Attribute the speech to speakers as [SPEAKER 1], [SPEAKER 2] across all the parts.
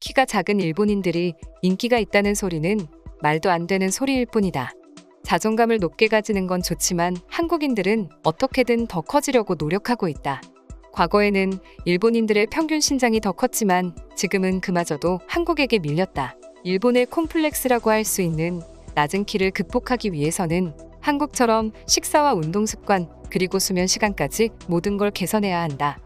[SPEAKER 1] 키가 작은 일본인들이 인기가 있다는 소리는 말도 안 되는 소리일 뿐이다. 자존감을 높게 가지는 건 좋지만 한국인들은 어떻게든 더 커지려고 노력하고 있다. 과거에는 일본인들의 평균 신장이 더 컸지만 지금은 그마저도 한국에게 밀렸다. 일본의 콤플렉스라고 할 수 있는 낮은 키를 극복하기 위해서는 한국처럼 식사와 운동 습관, 그리고 수면 시간까지 모든 걸 개선해야 한다.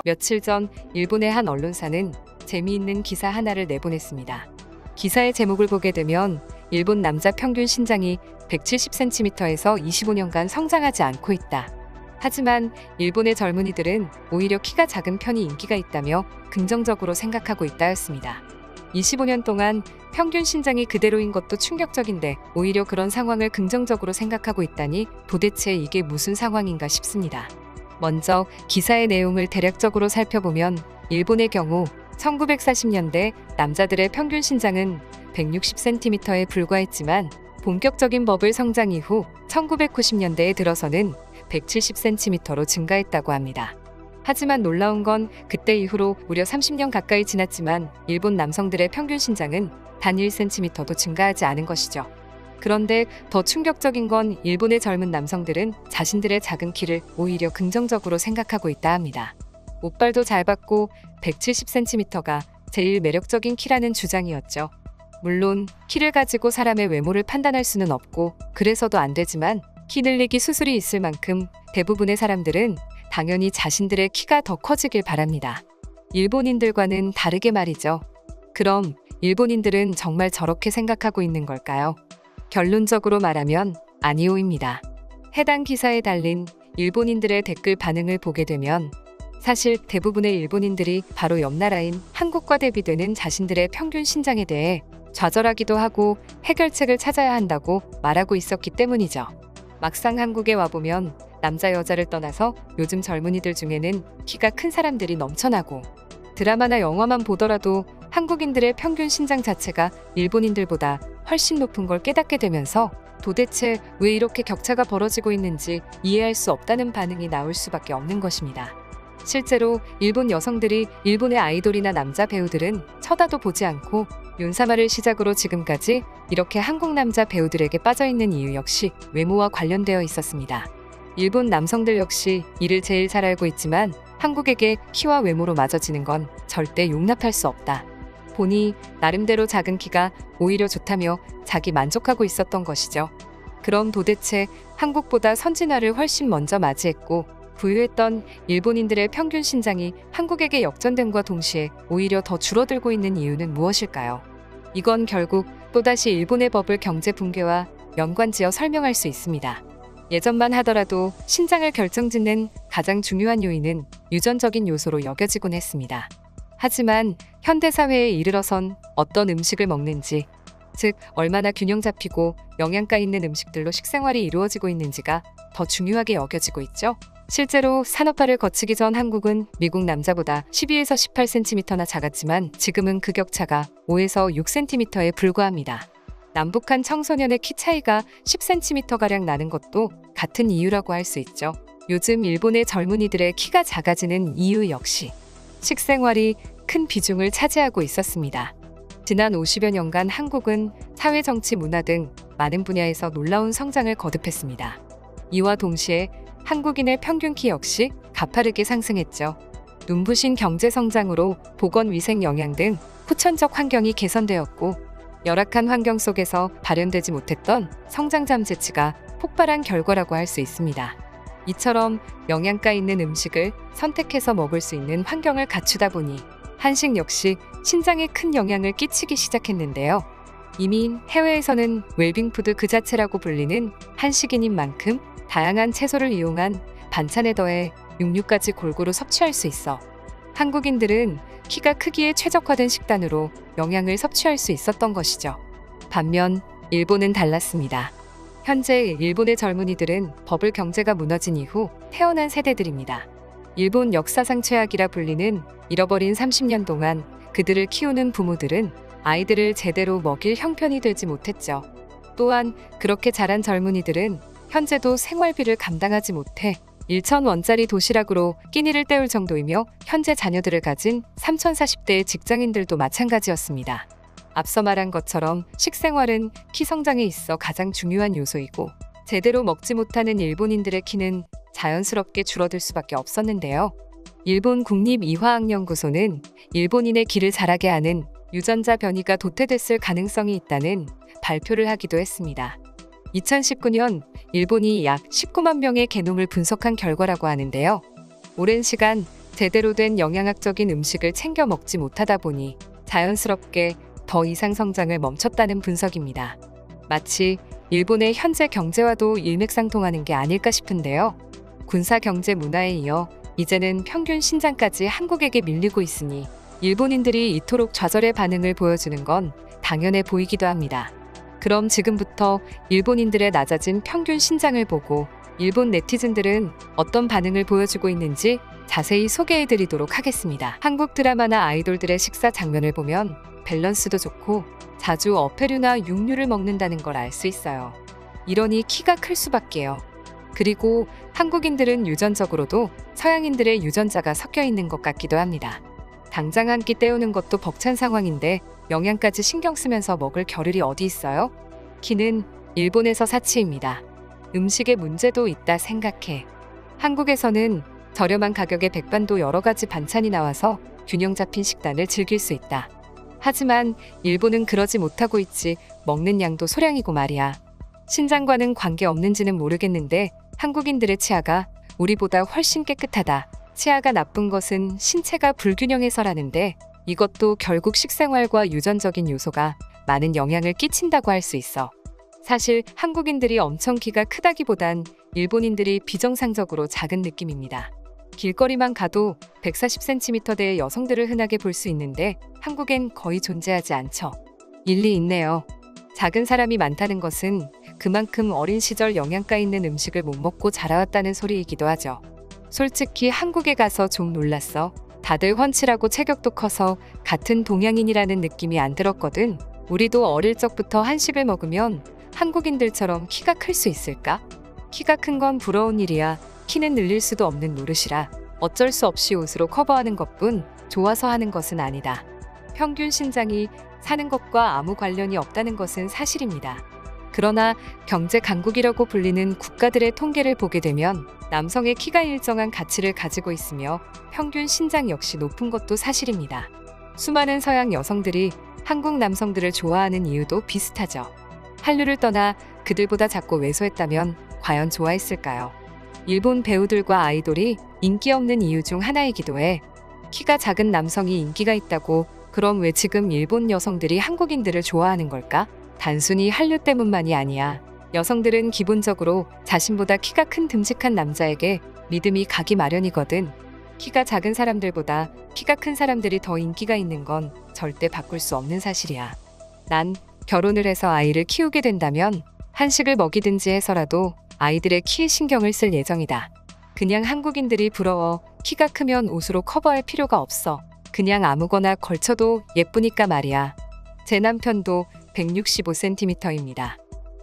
[SPEAKER 1] 며칠 전 일본의 한 언론사는 재미있는 기사 하나를 내보냈습니다. 기사의 제목을 보게 되면 일본 남자 평균 신장이 170cm에서 25년간 성장하지 않고 있다. 하지만 일본의 젊은이들은 오히려 키가 작은 편이 인기가 있다며 긍정적으로 생각하고 있다였습니다. 25년 동안 평균 신장이 그대로인 것도 충격적인데 오히려 그런 상황을 긍정적으로 생각하고 있다니 도대체 이게 무슨 상황인가 싶습니다. 먼저 기사의 내용을 대략적으로 살펴보면 일본의 경우 1940년대 남자들의 평균 신장은 160cm에 불과했지만 본격적인 버블 성장 이후 1990년대에 들어서는 170cm로 증가했다고 합니다. 하지만 놀라운 건 그때 이후로 무려 30년 가까이 지났지만 일본 남성들의 평균 신장은 단 1cm도 증가하지 않은 것이죠. 그런데 더 충격적인 건 일본의 젊은 남성들은 자신들의 작은 키를 오히려 긍정적으로 생각하고 있다 합니다. 옷발도 잘 받고 170cm가 제일 매력적인 키라는 주장이었죠. 물론 키를 가지고 사람의 외모를 판단할 수는 없고 그래서도 안 되지만 키 늘리기 수술이 있을 만큼 대부분의 사람들은 당연히 자신들의 키가 더 커지길 바랍니다. 일본인들과는 다르게 말이죠. 그럼 일본인들은 정말 저렇게 생각하고 있는 걸까요? 결론적으로 말하면 아니오입니다. 해당 기사에 달린 일본인들의 댓글 반응을 보게 되면 사실 대부분의 일본인들이 바로 옆 나라인 한국과 대비되는 자신들의 평균 신장에 대해 좌절하기도 하고 해결책을 찾아야 한다고 말하고 있었기 때문이죠. 막상 한국에 와보면 남자 여자를 떠나서 요즘 젊은이들 중에는 키가 큰 사람들이 넘쳐나고 드라마나 영화만 보더라도 한국인들의 평균 신장 자체가 일본인들보다 훨씬 높은 걸 깨닫게 되면서 도대체 왜 이렇게 격차가 벌어지고 있는지 이해할 수 없다는 반응이 나올 수밖에 없는 것입니다. 실제로 일본 여성들이 일본의 아이돌이나 남자 배우들은 쳐다도 보지 않고 윤사마를 시작으로 지금까지 이렇게 한국 남자 배우들에게 빠져있는 이유 역시 외모와 관련되어 있었습니다. 일본 남성들 역시 이를 제일 잘 알고 있지만 한국에게 키와 외모로 맞아지는 건 절대 용납할 수 없다. 보니 나름대로 작은 키가 오히려 좋다며 자기 만족하고 있었던 것이죠. 그럼 도대체 한국보다 선진화를 훨씬 먼저 맞이했고 부유했던 일본인들의 평균 신장이 한국에게 역전됨과 동시에 오히려 더 줄어들고 있는 이유는 무엇일까요? 이건 결국 또다시 일본의 버블 경제 붕괴와 연관지어 설명할 수 있습니다. 예전만 하더라도 신장을 결정짓는 가장 중요한 요인은 유전적인 요소로 여겨지곤 했습니다. 하지만 현대사회에 이르러선 어떤 음식을 먹는지, 즉 얼마나 균형 잡히고 영양가 있는 음식들로 식생활이 이루어지고 있는지가 더 중요하게 여겨지고 있죠. 실제로 산업화를 거치기 전 한국은 미국 남자보다 12에서 18cm나 작았지만 지금은 그 격차가 5에서 6cm에 불과합니다. 남북한 청소년의 키 차이가 10cm가량 나는 것도 같은 이유라고 할 수 있죠. 요즘 일본의 젊은이들의 키가 작아지는 이유 역시 식생활이 큰 비중을 차지하고 있었습니다. 지난 50여 년간 한국은 사회, 정치, 문화 등 많은 분야에서 놀라운 성장을 거듭했습니다. 이와 동시에 한국인의 평균 키 역시 가파르게 상승했죠. 눈부신 경제 성장으로 보건, 위생, 영양 등 후천적 환경이 개선되었고 열악한 환경 속에서 발현되지 못했던 성장잠 재치가 폭발한 결과라고 할 수 있습니다. 이처럼 영양가 있는 음식을 선택해서 먹을 수 있는 환경을 갖추다 보니 한식 역시 신장에 큰 영향을 끼치기 시작했는데요. 이미 해외에서는 웰빙푸드 그 자체라고 불리는 한식인인 만큼 다양한 채소를 이용한 반찬에 더해 육류까지 골고루 섭취할 수 있어 한국인들은 키가 크기에 최적화된 식단으로 영양을 섭취할 수 있었던 것이죠. 반면 일본은 달랐습니다. 현재 일본의 젊은이들은 버블 경제가 무너진 이후 태어난 세대들입니다. 일본 역사상 최악이라 불리는 잃어버린 30년 동안 그들을 키우는 부모들은 아이들을 제대로 먹일 형편이 되지 못했죠. 또한 그렇게 자란 젊은이들은 현재도 생활비를 감당하지 못해 1,000원짜리 도시락으로 끼니를 때울 정도이며 현재 자녀들을 가진 3,040대의 직장인들도 마찬가지였습니다. 앞서 말한 것처럼 식생활은 키 성장에 있어 가장 중요한 요소이고 제대로 먹지 못하는 일본인들의 키는 자연스럽게 줄어들 수밖에 없었는데요. 일본 국립이화학연구소는 일본인의 키를 자라게 하는 유전자 변이가 도태됐을 가능성이 있다는 발표를 하기도 했습니다. 2019년 일본이 약 19만 명의 게놈을 분석한 결과라고 하는데요. 오랜 시간 제대로 된 영양학적인 음식을 챙겨 먹지 못하다 보니 자연스럽게 더 이상 성장을 멈췄다는 분석입니다. 마치 일본의 현재 경제와도 일맥상통하는 게 아닐까 싶은데요. 군사 경제 문화에 이어 이제는 평균 신장까지 한국에게 밀리고 있으니 일본인들이 이토록 좌절의 반응을 보여주는 건 당연해 보이기도 합니다. 그럼 지금부터 일본인들의 낮아진 평균 신장을 보고 일본 네티즌들은 어떤 반응을 보여주고 있는지 자세히 소개해드리도록 하겠습니다. 한국 드라마나 아이돌들의 식사 장면을 보면 밸런스도 좋고 자주 어패류나 육류를 먹는다는 걸 알 수 있어요. 이러니 키가 클 수밖에요. 그리고 한국인들은 유전적으로도 서양인들의 유전자가 섞여 있는 것 같기도 합니다. 당장 한 끼 때우는 것도 벅찬 상황인데 영양까지 신경 쓰면서 먹을 겨를이 어디 있어요? 키는 일본에서 사치입니다. 음식에 문제도 있다 생각해. 한국에서는 저렴한 가격에 백반도 여러 가지 반찬이 나와서 균형 잡힌 식단을 즐길 수 있다. 하지만 일본은 그러지 못하고 있지. 먹는 양도 소량이고 말이야. 신장과는 관계없는지는 모르겠는데 한국인들의 치아가 우리보다 훨씬 깨끗하다. 치아가 나쁜 것은 신체가 불균형해서라는데 이것도 결국 식생활과 유전적인 요소가 많은 영향을 끼친다고 할 수 있어. 사실 한국인들이 엄청 키가 크다기보단 일본인들이 비정상적으로 작은 느낌입니다. 길거리만 가도 140cm대의 여성들을 흔하게 볼 수 있는데 한국엔 거의 존재하지 않죠. 일리 있네요. 작은 사람이 많다는 것은 그만큼 어린 시절 영양가 있는 음식을 못 먹고 자라왔다는 소리이기도 하죠. 솔직히 한국에 가서 좀 놀랐어. 다들 훤칠하고 체격도 커서 같은 동양인이라는 느낌이 안 들었거든. 우리도 어릴 적부터 한식을 먹으면 한국인들처럼 키가 클 수 있을까? 키가 큰 건 부러운 일이야. 키는 늘릴 수도 없는 노릇이라 어쩔 수 없이 옷으로 커버하는 것뿐 좋아서 하는 것은 아니다. 평균 신장이 사는 것과 아무 관련이 없다는 것은 사실입니다. 그러나 경제 강국이라고 불리는 국가들의 통계를 보게 되면 남성의 키가 일정한 가치를 가지고 있으며 평균 신장 역시 높은 것도 사실입니다. 수많은 서양 여성들이 한국 남성들을 좋아하는 이유도 비슷하죠. 한류를 떠나 그들보다 작고 왜소했다면 과연 좋아했을까요? 일본 배우들과 아이돌이 인기 없는 이유 중 하나이기도 해. 키가 작은 남성이 인기가 있다고 그럼 왜 지금 일본 여성들이 한국인들을 좋아하는 걸까? 단순히 한류 때문만이 아니야. 여성들은 기본적으로 자신보다 키가 큰 듬직한 남자에게 믿음이 가기 마련이거든. 키가 작은 사람들보다 키가 큰 사람들이 더 인기가 있는 건 절대 바꿀 수 없는 사실이야. 난 결혼을 해서 아이를 키우게 된다면 한식을 먹이든지 해서라도 아이들의 키에 신경을 쓸 예정이다. 그냥 한국인들이 부러워. 키가 크면 옷으로 커버할 필요가 없어. 그냥 아무거나 걸쳐도 예쁘니까 말이야. 제 남편도 165cm입니다.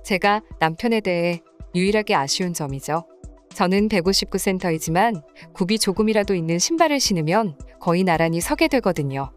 [SPEAKER 1] 제가 남편에 대해 유일하게 아쉬운 점이죠. 저는 159cm이지만 굽이 조금이라도 있는 신발을 신으면 거의 나란히 서게 되거든요.